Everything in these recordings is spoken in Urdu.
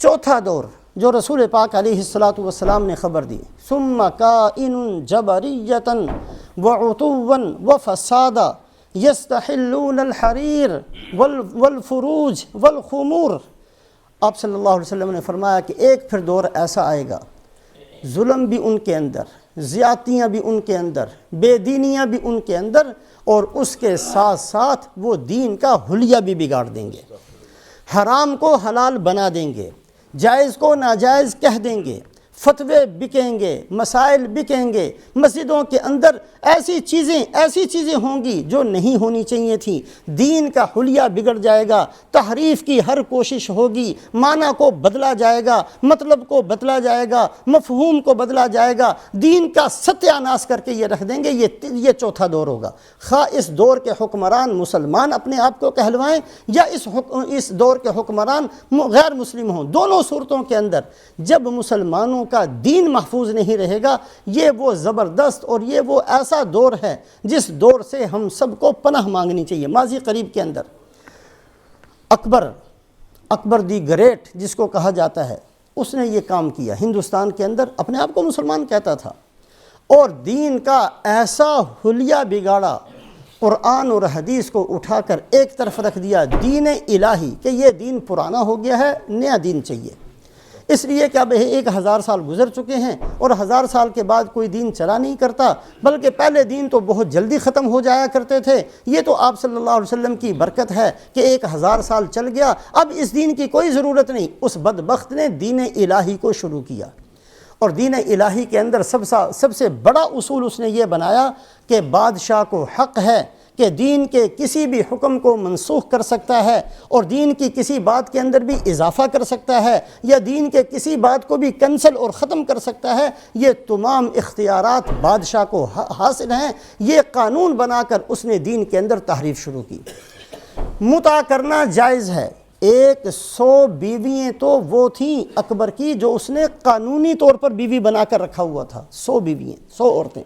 چوتھا دور جو رسول پاک علیہ الصلاۃ والسلام نے خبر دی، ثم کائن جبریۃ وعتوا وفسادا یستحلون الحریر والفروج والخمور۔ آپ صلی اللہ علیہ وسلم نے فرمایا کہ ایک پھر دور ایسا آئے گا، ظلم بھی ان کے اندر، زیادتیاں بھی ان کے اندر، بے دینیاں بھی ان کے اندر، اور اس کے ساتھ ساتھ وہ دین کا حلیہ بھی بگاڑ دیں گے، حرام کو حلال بنا دیں گے، جائز کو ناجائز کہہ دیں گے، فتوے بکیں گے، مسائل بکیں گے، مسجدوں کے اندر ایسی چیزیں ہوں گی جو نہیں ہونی چاہیے تھیں، دین کا حلیہ بگڑ جائے گا، تحریف کی ہر کوشش ہوگی، معنی کو بدلا جائے گا، مطلب کو بدلا جائے گا، مفہوم کو بدلا جائے گا، دین کا ستیہ ناش کر کے یہ رکھ دیں گے۔ یہ چوتھا دور ہوگا، خواہ اس دور کے حکمران مسلمان اپنے آپ کو کہلوائیں یا اس دور کے حکمران غیر مسلم ہوں، دونوں صورتوں کے اندر جب مسلمانوں کا دین محفوظ نہیں رہے گا، یہ وہ زبردست اور یہ وہ ایسا دور ہے جس دور سے ہم سب کو پناہ مانگنی چاہیے۔ ماضی قریب کے اندر اکبر دی گریٹ جس کو کہا جاتا ہے، اس نے یہ کام کیا، ہندوستان کے اندر اپنے آپ کو مسلمان کہتا تھا اور دین کا ایسا حلیہ بگاڑا، قرآن اور حدیث کو اٹھا کر ایک طرف رکھ دیا، دین الہی کہ یہ دین پرانا ہو گیا ہے، نیا دین چاہیے۔ اس لیے کہ اب 1000 سال گزر چکے ہیں اور 1000 سال کے بعد کوئی دین چلا نہیں کرتا، بلکہ پہلے دین تو بہت جلدی ختم ہو جایا کرتے تھے۔ یہ تو آپ صلی اللہ علیہ وسلم کی برکت ہے کہ 1000 سال چل گیا، اب اس دین کی کوئی ضرورت نہیں۔ اس بدبخت نے دین الہی کو شروع کیا، اور دین الہی کے اندر سب سے بڑا اصول اس نے یہ بنایا کہ بادشاہ کو حق ہے کہ دین کے کسی بھی حکم کو منسوخ کر سکتا ہے اور دین کی کسی بات کے اندر بھی اضافہ کر سکتا ہے یا دین کے کسی بات کو بھی کینسل اور ختم کر سکتا ہے۔ یہ تمام اختیارات بادشاہ کو حاصل ہیں۔ یہ قانون بنا کر اس نے دین کے اندر تحریف شروع کی۔ متع کرنا جائز ہے، 100 بیوییں تو وہ تھیں اکبر کی جو اس نے قانونی طور پر بیوی بنا کر رکھا ہوا تھا، 100 بیوییں، 100 عورتیں،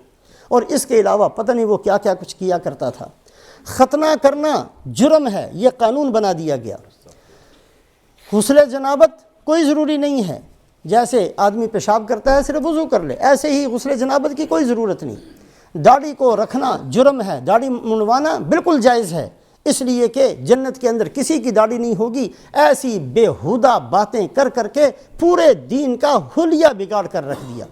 اور اس کے علاوہ پتہ نہیں وہ کیا کیا کچھ کیا کرتا تھا۔ ختنہ کرنا جرم ہے، یہ قانون بنا دیا گیا۔ غسل جنابت کوئی ضروری نہیں ہے، جیسے آدمی پیشاب کرتا ہے صرف وضو کر لے، ایسے ہی غسل جنابت کی کوئی ضرورت نہیں۔ داڑھی کو رکھنا جرم ہے، داڑھی منڈوانا بالکل جائز ہے، اس لیے کہ جنت کے اندر کسی کی داڑھی نہیں ہوگی۔ ایسی بیہودہ باتیں کر کر کے پورے دین کا حلیہ بگاڑ کر رکھ دیا۔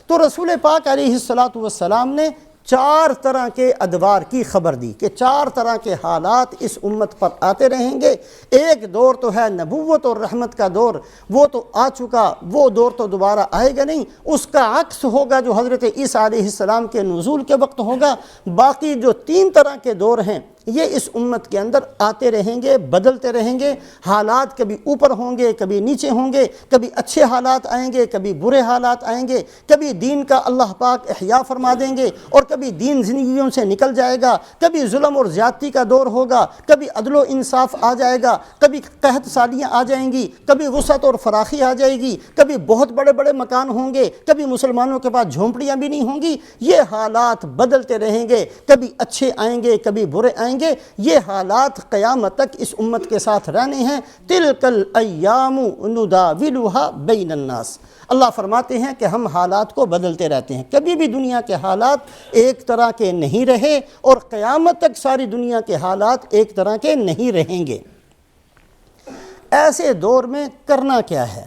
تو رسول پاک علیہ الصلاۃ والسلام نے 4 طرح کے ادوار کی خبر دی کہ 4 طرح کے حالات اس امت پر آتے رہیں گے۔ ایک دور تو ہے نبوت اور رحمت کا دور، وہ تو آ چکا، وہ دور تو دوبارہ آئے گا نہیں۔ اس کا عکس ہوگا جو حضرت عیسیٰ علیہ السلام کے نزول کے وقت ہوگا۔ باقی جو 3 طرح کے دور ہیں یہ اس امت کے اندر آتے رہیں گے، بدلتے رہیں گے۔ حالات کبھی اوپر ہوں گے، کبھی نیچے ہوں گے، کبھی اچھے حالات آئیں گے، کبھی برے حالات آئیں گے، کبھی دین کا اللہ پاک احیا فرما دیں گے اور کبھی دین زندگیوں سے نکل جائے گا، کبھی ظلم اور زیادتی کا دور ہوگا، کبھی عدل و انصاف آ جائے گا، کبھی قحط سالیاں آ جائیں گی، کبھی وسعت اور فراخی آ جائے گی، کبھی بہت بڑے بڑے مکان ہوں گے، کبھی مسلمانوں کے پاس جھونپڑیاں بھی نہیں ہوں گی۔ یہ حالات بدلتے رہیں گے، کبھی اچھے آئیں گے، کبھی برے آئیں گے۔ یہ حالات قیامت تک اس امت کے ساتھ رہنے ہیں۔ تلک الایام نداولها بین الناس، اللہ فرماتے ہیں کہ ہم حالات کو بدلتے رہتے ہیں، کبھی بھی دنیا کے حالات ایک طرح کے نہیں رہے اور قیامت تک ساری دنیا کے حالات ایک طرح کے نہیں رہیں گے۔ ایسے دور میں کرنا کیا ہے؟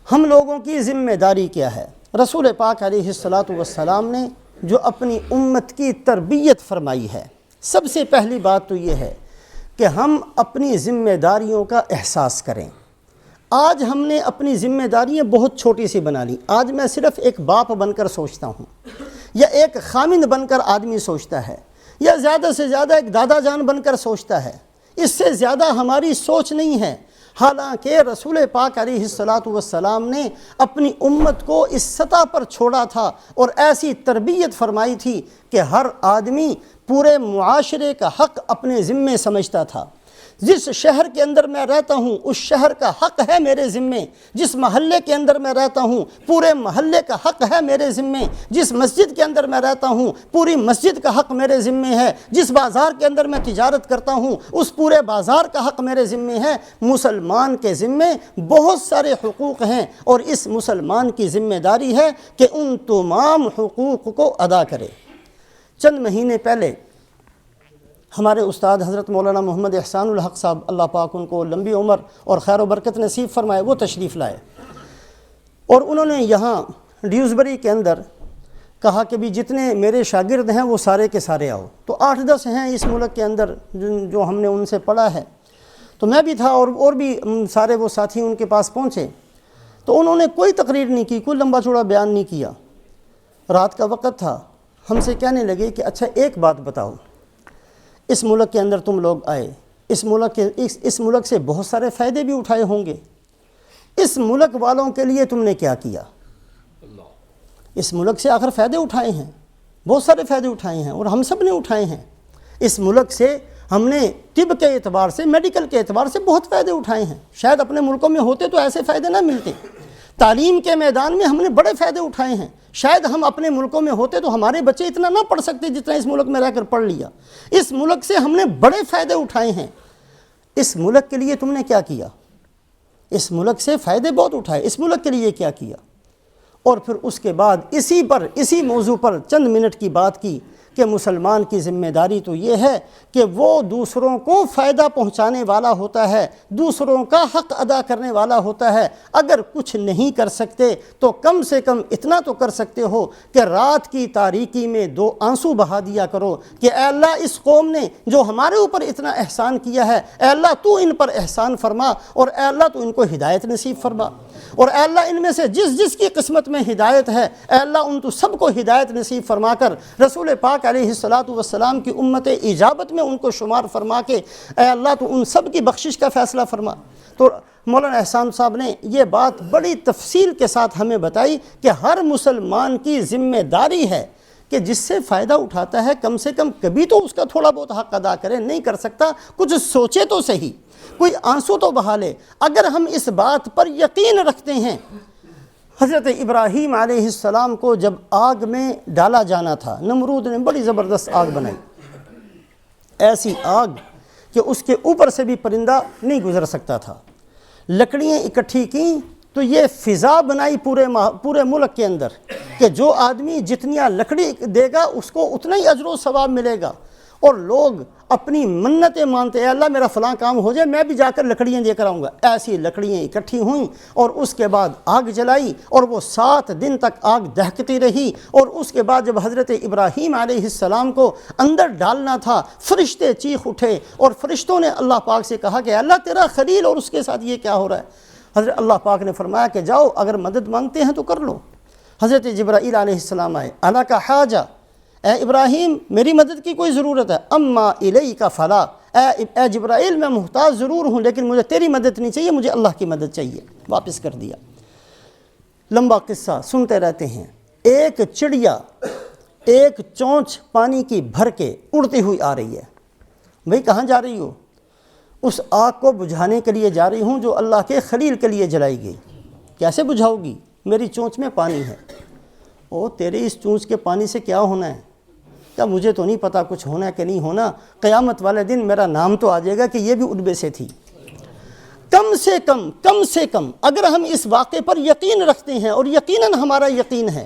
ہم لوگوں کی ذمہ داری کیا ہے؟ رسول پاک علیہ الصلاۃ والسلام نے جو اپنی امت کی تربیت فرمائی ہے، سب سے پہلی بات تو یہ ہے کہ ہم اپنی ذمہ داریوں کا احساس کریں۔ آج ہم نے اپنی ذمہ داریاں بہت چھوٹی سی بنا لی۔ آج میں صرف ایک باپ بن کر سوچتا ہوں، یا ایک خامند بن کر آدمی سوچتا ہے، یا زیادہ سے زیادہ ایک دادا جان بن کر سوچتا ہے۔ اس سے زیادہ ہماری سوچ نہیں ہے۔ حالانکہ رسول پاک علیہ الصلاۃ والسلام نے اپنی امت کو اس سطح پر چھوڑا تھا اور ایسی تربیت فرمائی تھی کہ ہر آدمی پورے معاشرے کا حق اپنے ذمے سمجھتا تھا۔ جس شہر کے اندر میں رہتا ہوں اس شہر کا حق ہے میرے ذمے، جس محلے کے اندر میں رہتا ہوں پورے محلے کا حق ہے میرے ذمے، جس مسجد کے اندر میں رہتا ہوں پوری مسجد کا حق میرے ذمے ہے، جس بازار کے اندر میں تجارت کرتا ہوں اس پورے بازار کا حق میرے ذمے ہے۔ مسلمان کے ذمے بہت سارے حقوق ہیں اور اس مسلمان کی ذمہ داری ہے کہ ان تمام حقوق کو ادا کرے۔ چند مہینے پہلے ہمارے استاد حضرت مولانا محمد احسان الحق صاحب، اللہ پاک ان کو لمبی عمر اور خیر و برکت نصیب فرمائے، وہ تشریف لائے اور انہوں نے یہاں ڈیوزبری کے اندر کہا کہ بھی جتنے میرے شاگرد ہیں وہ سارے کے سارے آؤ۔ تو 8-10 ہیں اس ملک کے اندر جو ہم نے ان سے پڑھا ہے، تو میں بھی تھا اور بھی سارے وہ ساتھی ان کے پاس پہنچے، تو انہوں نے کوئی تقریر نہیں کی، کوئی لمبا چوڑا بیان نہیں کیا۔ رات کا وقت تھا، ہم سے کہنے لگے کہ اچھا ایک بات بتاؤ، اس ملک کے اندر تم لوگ آئے، اس ملک سے بہت سارے فائدے بھی اٹھائے ہوں گے، اس ملک والوں کے لیے تم نے کیا کیا؟ اس ملک سے آخر فائدے اٹھائے ہیں، بہت سارے فائدے اٹھائے ہیں اور ہم سب نے اٹھائے ہیں۔ اس ملک سے ہم نے طب کے اعتبار سے، میڈیکل کے اعتبار سے بہت فائدے اٹھائے ہیں، شاید اپنے ملکوں میں ہوتے تو ایسے فائدے نہ ملتے۔ تعلیم کے میدان میں ہم نے بڑے فائدے اٹھائے ہیں، شاید ہم اپنے ملکوں میں ہوتے تو ہمارے بچے اتنا نہ پڑھ سکتے جتنا اس ملک میں رہ کر پڑھ لیا۔ اس ملک سے ہم نے بڑے فائدے اٹھائے ہیں، اس ملک کے لیے تم نے کیا کیا؟ اس ملک سے فائدے بہت اٹھائے، اس ملک کے لیے کیا کیا؟ اور پھر اس کے بعد اسی موضوع پر چند منٹ کی بات کی کہ مسلمان کی ذمہ داری تو یہ ہے کہ وہ دوسروں کو فائدہ پہنچانے والا ہوتا ہے، دوسروں کا حق ادا کرنے والا ہوتا ہے۔ اگر کچھ نہیں کر سکتے تو کم سے کم اتنا تو کر سکتے ہو کہ رات کی تاریکی میں 2 آنسو بہا دیا کرو کہ اے اللہ اس قوم نے جو ہمارے اوپر اتنا احسان کیا ہے، اے اللہ تو ان پر احسان فرما اور اے اللہ تو ان کو ہدایت نصیب فرما، اور اے اللہ ان میں سے جس کی قسمت میں ہدایت ہے اے اللہ ان تو سب کو ہدایت نصیب فرما کر رسول پاک علیہ الصلاۃ کی امت اجابت میں ان کو شمار فرما کے اے اللہ تو ان سب کی بخشش کا فیصلہ فرما۔ تو مولانا احسان صاحب نے یہ بات بڑی تفصیل کے ساتھ ہمیں بتائی کہ ہر مسلمان کی ذمہ داری ہے کہ جس سے فائدہ اٹھاتا ہے کم سے کم کبھی تو اس کا تھوڑا بہت حق ادا کرے، نہیں کر سکتا کچھ سوچے تو صحیح، کوئی آنسو تو بہا لے۔ اگر ہم اس بات پر یقین رکھتے ہیں، حضرت ابراہیم علیہ السلام کو جب آگ میں ڈالا جانا تھا، نمرود نے بڑی زبردست آگ بنائی، ایسی آگ کہ اس کے اوپر سے بھی پرندہ نہیں گزر سکتا تھا، لکڑیاں اکٹھی کیں تو یہ فضا بنائی پورے ملک کے اندر کہ جو آدمی جتنی لکڑی دے گا اس کو اتنا ہی اجر و ثواب ملے گا، اور لوگ اپنی منتیں مانتے اے اللہ میرا فلاں کام ہو جائے میں بھی جا کر لکڑیاں دے کر آؤں گا۔ ایسی لکڑیاں اکٹھی ہوئیں اور اس کے بعد آگ جلائی اور وہ 7 دن تک آگ دہکتی رہی، اور اس کے بعد جب حضرت ابراہیم علیہ السلام کو اندر ڈالنا تھا فرشتے چیخ اٹھے اور فرشتوں نے اللہ پاک سے کہا کہ اللہ تیرا خلیل اور اس کے ساتھ یہ کیا ہو رہا ہے؟ حضرت اللہ پاک نے فرمایا کہ جاؤ اگر مدد مانگتے ہیں تو کر لو۔ حضرت جبرائیل علیہ السلام آئے، الا کا حاجہ، اے ابراہیم میری مدد کی کوئی ضرورت ہے؟ اما الیک فلا، اے جبرائیل میں محتاج ضرور ہوں لیکن مجھے تیری مدد نہیں چاہیے، مجھے اللہ کی مدد چاہیے، واپس کر دیا۔ لمبا قصہ سنتے رہتے ہیں۔ ایک چڑیا ایک چونچ پانی کی بھر کے اڑتی ہوئی آ رہی ہے، بھئی کہاں جا رہی ہو؟ اس آگ کو بجھانے کے لیے جا رہی ہوں جو اللہ کے خلیل کے لیے جلائی گئی۔ کیسے بجھاؤ گی؟ میری چونچ میں پانی ہے۔ او تیرے اس چونچ کے پانی سے کیا ہونا ہے؟ کیا مجھے تو نہیں پتا کچھ ہونا ہے کہ نہیں ہونا، قیامت والے دن میرا نام تو آ جائے گا کہ یہ بھی ان میں سے تھی۔ کم سے کم اگر ہم اس واقعے پر یقین رکھتے ہیں اور یقیناً ہمارا یقین ہے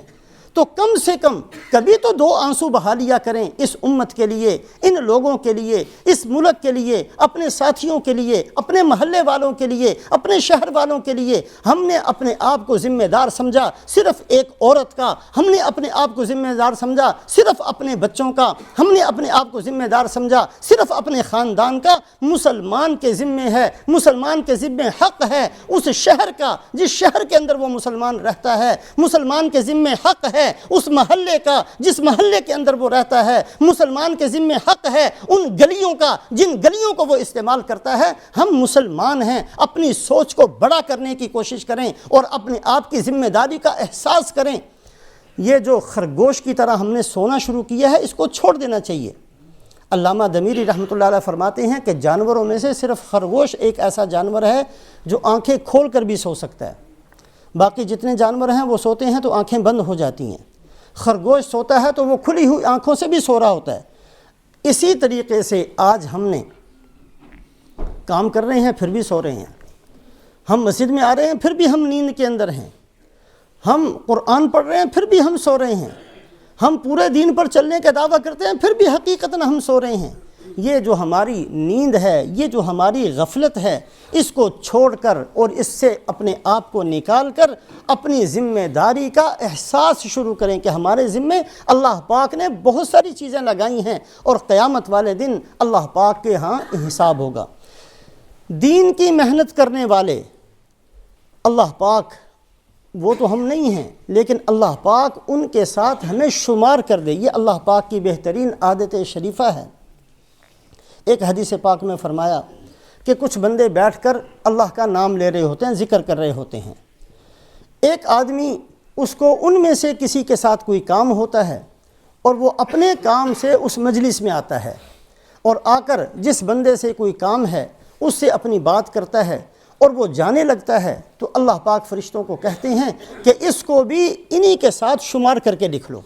تو کم سے کم کبھی تو 2 آنسو بہا لیا کریں اس امت کے لیے، ان لوگوں کے لیے، اس ملک کے لیے، اپنے ساتھیوں کے لیے، اپنے محلے والوں کے لیے، اپنے شہر والوں کے لیے۔ ہم نے اپنے آپ کو ذمہ دار سمجھا صرف ایک عورت کا، ہم نے اپنے آپ کو ذمہ دار سمجھا صرف اپنے بچوں کا، ہم نے اپنے آپ کو ذمہ دار سمجھا صرف اپنے خاندان کا۔ مسلمان کے ذمہ ہے، مسلمان کے ذمہ حق ہے اس شہر کا جس شہر کے اندر وہ مسلمان رہتا ہے، مسلمان کے ذمہ حق ہے اس محلے کا جس محلے کے اندر وہ رہتا ہے، مسلمان کے ذمہ حق ہے ان گلیوں کا جن گلیوں کو وہ استعمال کرتا ہے۔ ہم مسلمان ہیں، اپنی سوچ کو بڑا کرنے کی کوشش کریں اور اپنے آپ کی ذمہ داری کا احساس کریں۔ یہ جو خرگوش کی طرح ہم نے سونا شروع کیا ہے اس کو چھوڑ دینا چاہیے۔ علامہ دمیری رحمۃ اللہ علیہ فرماتے ہیں کہ جانوروں میں سے صرف خرگوش ایک ایسا جانور ہے جو آنکھیں کھول کر بھی سو سکتا ہے، باقی جتنے جانور ہیں وہ سوتے ہیں تو آنکھیں بند ہو جاتی ہیں، خرگوش سوتا ہے تو وہ کھلی ہوئی آنکھوں سے بھی سو رہا ہوتا ہے۔ اسی طریقے سے آج ہم نے کام کر رہے ہیں پھر بھی سو رہے ہیں، ہم مسجد میں آ رہے ہیں پھر بھی ہم نیند کے اندر ہیں، ہم قرآن پڑھ رہے ہیں پھر بھی ہم سو رہے ہیں، ہم پورے دین پر چلنے کا دعویٰ کرتے ہیں پھر بھی حقیقتاً ہم سو رہے ہیں۔ یہ جو ہماری نیند ہے، یہ جو ہماری غفلت ہے، اس کو چھوڑ کر اور اس سے اپنے آپ کو نکال کر اپنی ذمہ داری کا احساس شروع کریں کہ ہمارے ذمے اللہ پاک نے بہت ساری چیزیں لگائی ہیں اور قیامت والے دن اللہ پاک کے ہاں حساب ہوگا۔ دین کی محنت کرنے والے اللہ پاک وہ تو ہم نہیں ہیں، لیکن اللہ پاک ان کے ساتھ ہمیں شمار کر دے، یہ اللہ پاک کی بہترین عادت شریفہ ہے۔ ایک حدیث پاک میں فرمایا کہ کچھ بندے بیٹھ کر اللہ کا نام لے رہے ہوتے ہیں، ذکر کر رہے ہوتے ہیں، ایک آدمی اس کو ان میں سے کسی کے ساتھ کوئی کام ہوتا ہے اور وہ اپنے کام سے اس مجلس میں آتا ہے اور آ کر جس بندے سے کوئی کام ہے اس سے اپنی بات کرتا ہے اور وہ جانے لگتا ہے، تو اللہ پاک فرشتوں کو کہتے ہیں کہ اس کو بھی انہی کے ساتھ شمار کر کے لکھ لو۔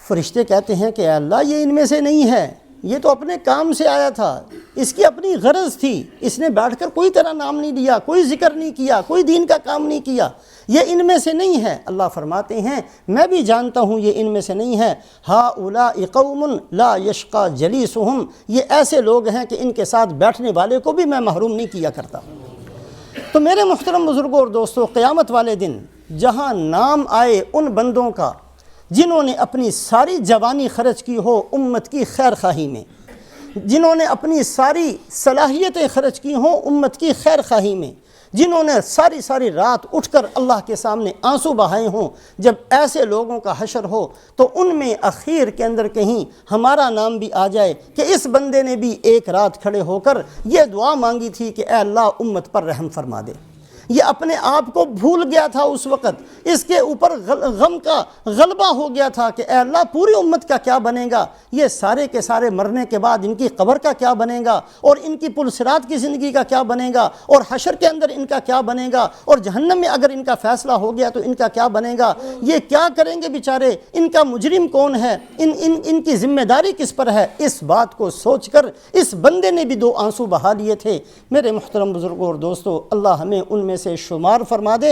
فرشتے کہتے ہیں کہ اے اللہ یہ ان میں سے نہیں ہے، یہ تو اپنے کام سے آیا تھا، اس کی اپنی غرض تھی، اس نے بیٹھ کر کوئی تیرا نام نہیں لیا، کوئی ذکر نہیں کیا، کوئی دین کا کام نہیں کیا، یہ ان میں سے نہیں ہے۔ اللہ فرماتے ہیں میں بھی جانتا ہوں یہ ان میں سے نہیں ہے، ہؤلاء قوم لا یشقی جلیسہم، یہ ایسے لوگ ہیں کہ ان کے ساتھ بیٹھنے والے کو بھی میں محروم نہیں کیا کرتا۔ تو میرے محترم بزرگوں اور دوستوں، قیامت والے دن جہاں نام آئے ان بندوں کا جنہوں نے اپنی ساری جوانی خرچ کی ہو امت کی خیر خواہی میں، جنہوں نے اپنی ساری صلاحیتیں خرچ کی ہوں امت کی خیر خواہی میں، جنہوں نے ساری رات اٹھ کر اللہ کے سامنے آنسو بہائے ہوں، جب ایسے لوگوں کا حشر ہو تو ان میں اخیر کے اندر کہیں ہمارا نام بھی آ جائے کہ اس بندے نے بھی ایک رات کھڑے ہو کر یہ دعا مانگی تھی کہ اے اللہ امت پر رحم فرما دے۔ یہ اپنے آپ کو بھول گیا تھا اس وقت، اس کے اوپر غم کا غلبہ ہو گیا تھا کہ اے اللہ پوری امت کا کیا بنے گا، یہ سارے کے سارے مرنے کے بعد ان کی قبر کا کیا بنے گا، اور ان کی پل صراط کی زندگی کا کیا بنے گا، اور حشر کے اندر ان کا کیا بنے گا، اور جہنم میں اگر ان کا فیصلہ ہو گیا تو ان کا کیا بنے گا، یہ کیا کریں گے بیچارے، ان کا مجرم کون ہے، ان کی ذمہ داری کس پر ہے۔ اس بات کو سوچ کر اس بندے نے بھی 2 آنسو بہا لیے تھے۔ میرے محترم بزرگوں اور دوستو، اللہ ہمیں ان میں سے شمار فرما دے۔